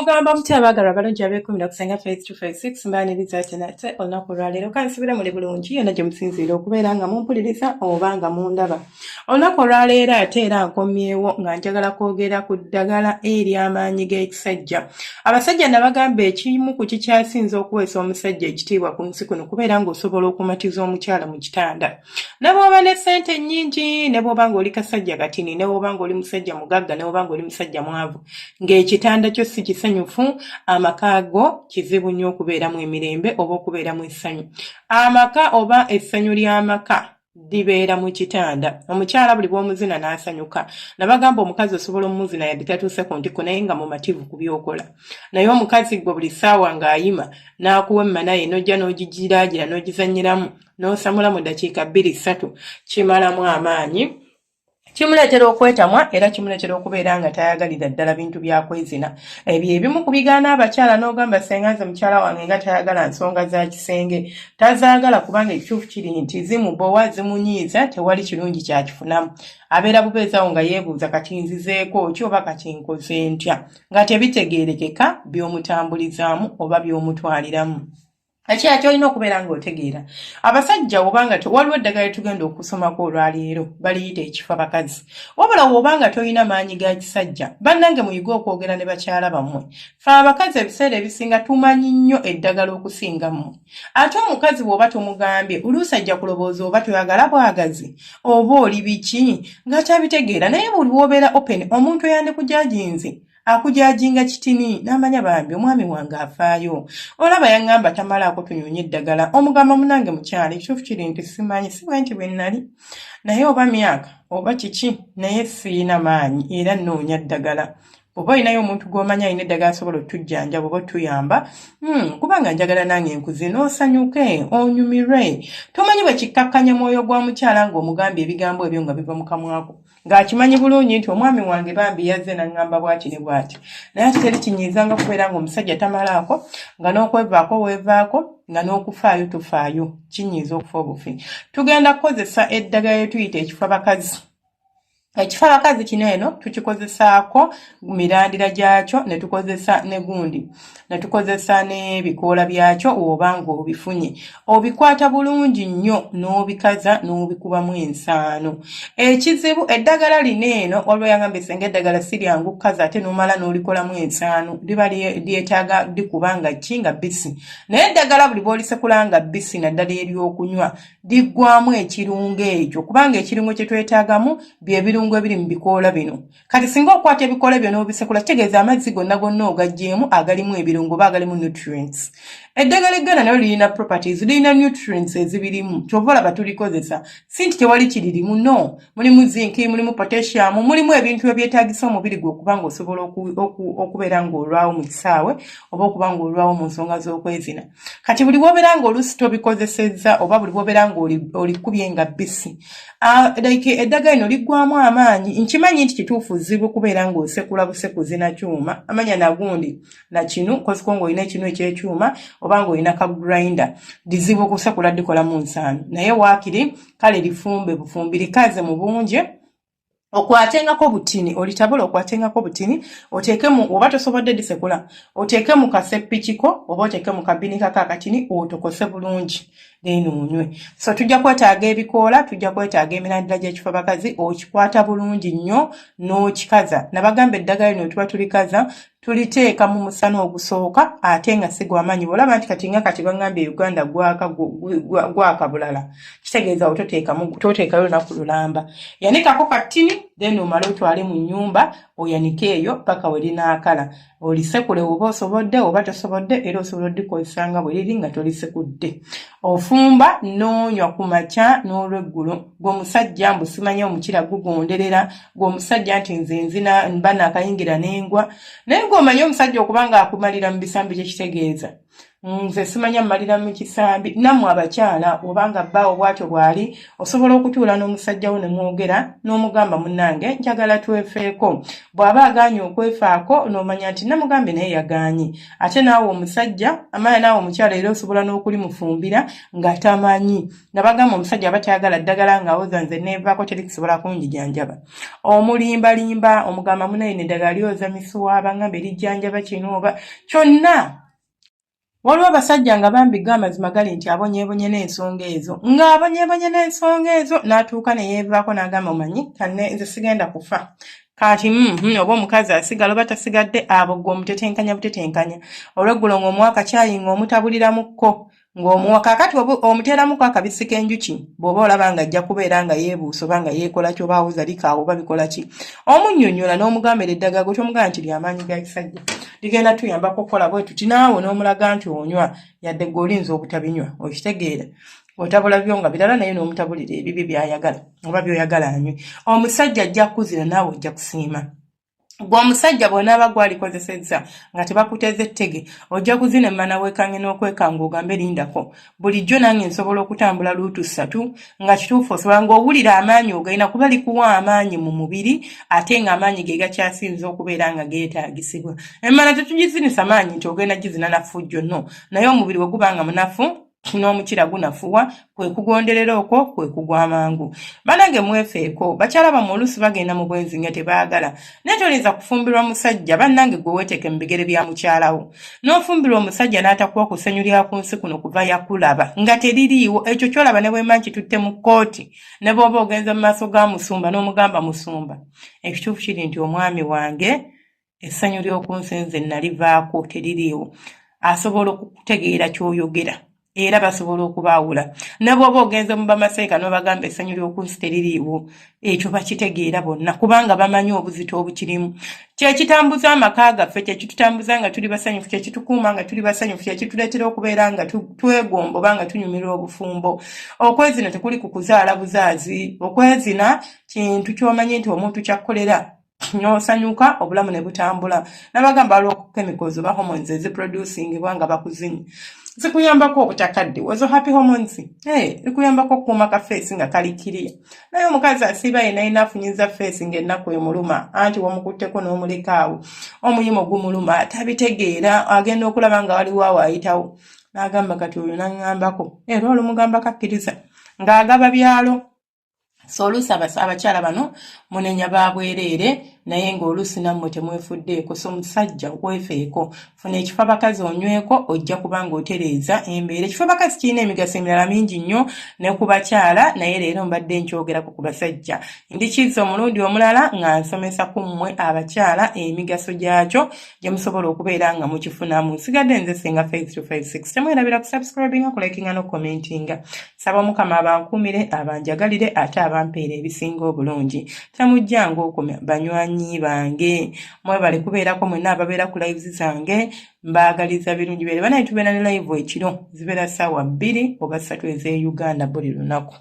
Omugamba mutyabagalwa balungi abeekumira kusenga face to face 6 mbaaniriza tenate olunaku olwaleero kansubira muli bulungi yonna gye musinziira okubeera nga mumpuliriza oba nga mundaba. Olunaku olwaleero ate era nkomyewo nga njagala kwogera ku ddagala ery'amaanyi g'ekisajja. Abasajja nabagamba ekimu ku kikyasinza okuweesa omusajja ekitiibwa ku nsi kuno kubeera ng'osobola okumatiza omukyala mu kitanda. Ne bw'oba ne ssente nnyingi, ne bw'oba ng'oli kasajja katini, ne bw'oba ng'oli musajja mugagga, ne bw'oba ng'oli musajja mwavu, ng'ekitanda kyo si kisanyufu, amaka go kizibu nnyo okubeeramu emirembe oba okubeeramu essanyu. Amaka oba essanyu ly'amaka libeera mu kitanda. Omukyala buli bw'omuzina n'asanyuka. Nabagamba omukazi osobola omuzina yadde tatuuse ku ntikko naye nga mumativu ku by'okola. Naye omukazi gwe buli ssaawa ng'ayima n'akuwa emmana naye n'ojja n'ogigiraagira n'ogizannyiramu n'osamula mu ddakiika 2-3 kimalamu amaanyi. Kimuleetera okwetamwa era kimuleetera okubeera nga tayagalira ddala bintu bya kwezina. Ebyo ebimu ku bigaana abakyala n'ogamba senganze mukyala wange nga tayagala nsonga za kisenge. Tazaagala kubanga ekituufu kiri nti zimubowa zimunyiiza tewali kirungi kyakifunamu. Abeera bubeezaawo nga yeebuuza kati nzizeeko ki oba kati nkoze ntya nga tebitegeerekeka by'omutambulizaamu oba by'omutwaliramu. Ekirala ky'olina okubeera ng'otegeera. Abasajja obanga waliwo eddagala tugenda okusomako olwaleero baliyita ekifa bakazi. Wabula bw'obanga tolina maanyi ga kisajja, bannange muyige okwogera ne bakyala bammwe. Ffe abakazi ebiseera ebisinga tumanyi nnyo eddagala okusinga mmwe. Ate omukazi bw'oba tomugambye oluusi ajja kulowooza oba toyagala bwagazi oba oli biki nga tabitegeera. Naye buli w'obeera open omuntu yandikujajinze akujajinga kitini n'amanya bambi omwami wange afaayo. Olaba yaŋŋamba tamalaako tunyonye eddagala. Omugamba munange mukyala ekituufu kiri nti simanyi si bwe nti bwe nnali. Naye oba myaka oba kiki naye siina maanyi era nnoonya ddagala. Oba olinayo omuntu gw'omanya alina eddagala asobola otujjanjaba oba otuyamba, kubanga njagala nange nkuze n'osanyuke onyumirwe. Tomanyi bwe kikkakkanya mwoyo gwa mukyala ng'omugambye ebigambo ebyo nga biva mu kamwako. Ng'akimanyi bulungi nti omwami wange bambi yazze n'aŋŋamba bw'ati ne bw'ati. Naye ate teri kinyiizanga kubeera ng'omusajja tamalaako, nga n'okwevaako weevaako, nga n'okufaayo tufaayo. Kinyiiza okufa obufi. Tugenda kukozesa eddagala lye tuyita ekifa bakazi. Ekifa bakazi kino eno tukikozesaako mirandira gyakyo ne tukozesa ne gundi. Ne tukozesa n'ebikoola byakyo oba ng'obifunye. Obikwata bulungi nnyo n'obikaza n'obikubamu ensaano. Ekizibu eddagala lino eno waliwo yagamba esenga eddagala si lyangu kukaza ate n'omala n'olikolamu ensaano. Liba lyetaaga likuba nga ki nga bbisi. Naye eddagala buli bw'olisekula nga bbisi naddala ery'okunywa liggwamu ekirungo ekyo kubanga ekirungo kye twetaagamu bye birungo ebiri mu bikoola bino. Kati singa okwata ebikoola byo n'obisekula kitegeeza amazzi gonna gonna ogaggyemu agalimu ebirungo oba agalimu nutrients. Eddagala eggana nalyo lirina properties, lirina nutrients ezibirimu. Kyova olaba tulikozesa. Si nti tewali kiririmu, no. Mulimu zinc, mulimu potassium, mulimu ebintu ebyetaagisa omubiri gwe okuba ng'osobola okubeera ng'olwawo mu kisaawe oba okuba ng'olwawo mu nsonga z'okwezina. Kati buli bw'obeera ng'oluusi tobikozesezza oba buli bw'obeera ng'olikubye nga bbisi. Eddagala lino liggwamu amaanyi. Nkimanyi nti kituufu zibu kubeera ng'osekula busekuzi na kyuma. Amanya nagundi na kinu koziko ng'olina ekinu ekyekyuma oba ng'olina ka grinder. Lizibu okusekula likola mu nsaano. Naye waakiri kale lifumbe bufumbi likaze mu bungi. Okwatengako butini olitabula okwatengako butini oteekemu oba tosobodde lisekula oteeke mu kaseppikiko oba oteeke mu kabinika kakatini otokose bulungi then onywe. So tujja kwetaaga ebikoola, tujja kwetaaga emirandira gy'ekifa bakazi, okikwata bulungi nnyo n'okikaza. Nabagamba eddagala lino tuba tulikaza tuliteeka mu musana ogusooka ate nga si gw'amaanyi. Olaba nti kati nga kati bangambye Uganda gwaka bulala. Kitegeeza toteekayo lunaku lulamba. Yanikako katini then omale otwale mu nnyumba oyanike eyo paka we linaakala. Olisekule oba osobodde oba tosobodde era osobola oddikozesa nga bwe liri nga tolisekudde. Ofumba n'onywa ku makya n'olweggulo. Gw'omusajja mbu simanyi omukira gugonderera. Gw'omusajja nti nze nzina mba naakayingira n'engwa. Naye ng'omanyi omusajja okuba ng'akumalira mu bisambi kye kitegeeza. nze simanya mmalira mu kisambi nammwe abakyala obanga bbaawo bw'atyo bw'ali osobola okutuula n'omusajja wo ne mwogera n'omugamba munnange njagala twefeeko bw'aba agaanye okwefaako n'omanya nti namugambe naye yagaanye ate naawe omusajja amanya naawe omukyala era osobola n'okulimufumbira nga tamanyi nabagamba omusajja aba tayagala ddagala ng'awoza nze neevaako terikusobola kunjijanjaba omulimbalimba omugamba munaye neddagala lyoza misuwa bangamba erijjanjaba kino oba kyonna. Waliwo abasajja nga bambiga amazima gali nti abonyeebonye n'ensonga ezo ng'abonyeebonye n'ensonga ezo n'atuuka ne yeevaako n'agamba omanyi kanne nze sigenda kufa kati oba omukazi asigala oba tasigadde abo gwe omutetenkanya butetenkanya olweggulo ng'omuwa akacaayi ng'omutabuliramuko ng'omuwa kaakati omuteeramuko akabisi k'enjuki bw'oba olaba ng'ajja kubeera nga yeebuusa oba nga yeekola ky'oba awuza likaawo oba bikola ki omunnyonnyola n'omugambira eddagala gwe tomugamba nti ly'amaanyi ga kisajja ligenda tuyambako okukola bwe tuti naawe n'omulaga nti onywa yadde gwe olinza obutabinywa okitegeera otabula byo nga birala naye n'omutabulira ebibi by'ayagala oba by'oyagala anywe omusajja ajja kukuzira naawe ojja kusiima gwe omusajja bw'onaaba gwalikozesezza nga tebakuteze ettege ojja kuzina emmana weekange n'okwekanga ogambe lindako bulijjo nange nsobola okutambula luutu 3 nga kituufu osobola ng'owulira amaanyi ogalina kuba likuwa amaanyi mu mubiri ate ng'amaanyi ge gakyasinza okubeera nga geetaagisibwa emmana tetugizinisa maanyi nti ogenda gizina nafujjo nno naye omubiri bwe guba nga munafu n'omukira gunafuwa kwe kugonderera okwo kwe kugwa amangu banange mwefeeko bakyala bamwe oluusi bagenda mu bwenzi nga tebaagala naye toyinza kufumbirwa musajja bannange gwe weeteke mu bigere bya mukyalawo n'ofumbirwa omusajja n'atakuwa kusenyulira ku nsi kuno kuva yakulaba nga teririiwo ekyo kyolaba ne bwema nkitutte mu kkooti ne bw'oba ogenza mu maaso ga musumba n'omugamba musumba ekituufu kiri nti omwami wange essanyu ly'oku nsi nze nalivaako teririiwo asobola okutegeera ky'oyogera era basobola okubaawula ne bw'oba ogenze mu bamaseeka n'obagamba essanyu ly'oku nsi teririiwo ekyo bakitegeera bonna kubanga bamanyi obuzito obukirimu kyekitambuza amaka gaffe kyekitutambuza nga tuli basanyufu kyekitukuuma nga tuli basanyufu kyekituleetera okubeera nga twegomba oba nga tunyumirwa obufumbo okwezina tekuli ku kuzaala buzaazi okwezina kintu ky'omanyi nti omuntu kyakkolera n'osanyuka obulamu ne butambula n'abagamba waliwo chemicals oba hormones eziproducingibwa nga bakuzinyi zikuyambako obutakadde wazo happy hormones zikuyambako okukuuma ka face nga kali kiriya naye omukazi asiiba yena ayina afunyiza face ng'ennaku emuluma anti wamukutteko n'omulekaawo omuyima ogumuluma tabitegeera agenda okulaba nga waliwo awo ayitawo n'agamba kati oyo naŋŋambako era olumugamba kakkiriza ng'agaba byalo so oluusi abakyala bano munenya babwereere naye ng'oluusi nammwe temwefuddeeko so musajja weefeeko funa ekifo abakazi onyweko ojja kubanga otereeza embeera ekifo abakazi kirina emigaso emirala mingi nnyo ne ku bakyala naye leero mbadde nkyogerako ku basajja ndikizza omulundi omulala nga nsomesa ku mmwe abakyala emigaso gyakyo gye musobola okubeera nga mukifunamu nsigadde nze Senga Faith 256 temwerabira ku subscribinga kulikinga n'okukomentinga saba mukama abankuumire abanjagalire ate abampeera ebisinga obulungi temujjanga okumya banywanyi bange mwebale kubeerako mwenna ababeera ku lives zange mbaagaliza birungi beere banaye tubeera ne live ekiro zibeera ssaawa 2 oba 3 ez'e Uganda buli lunaku.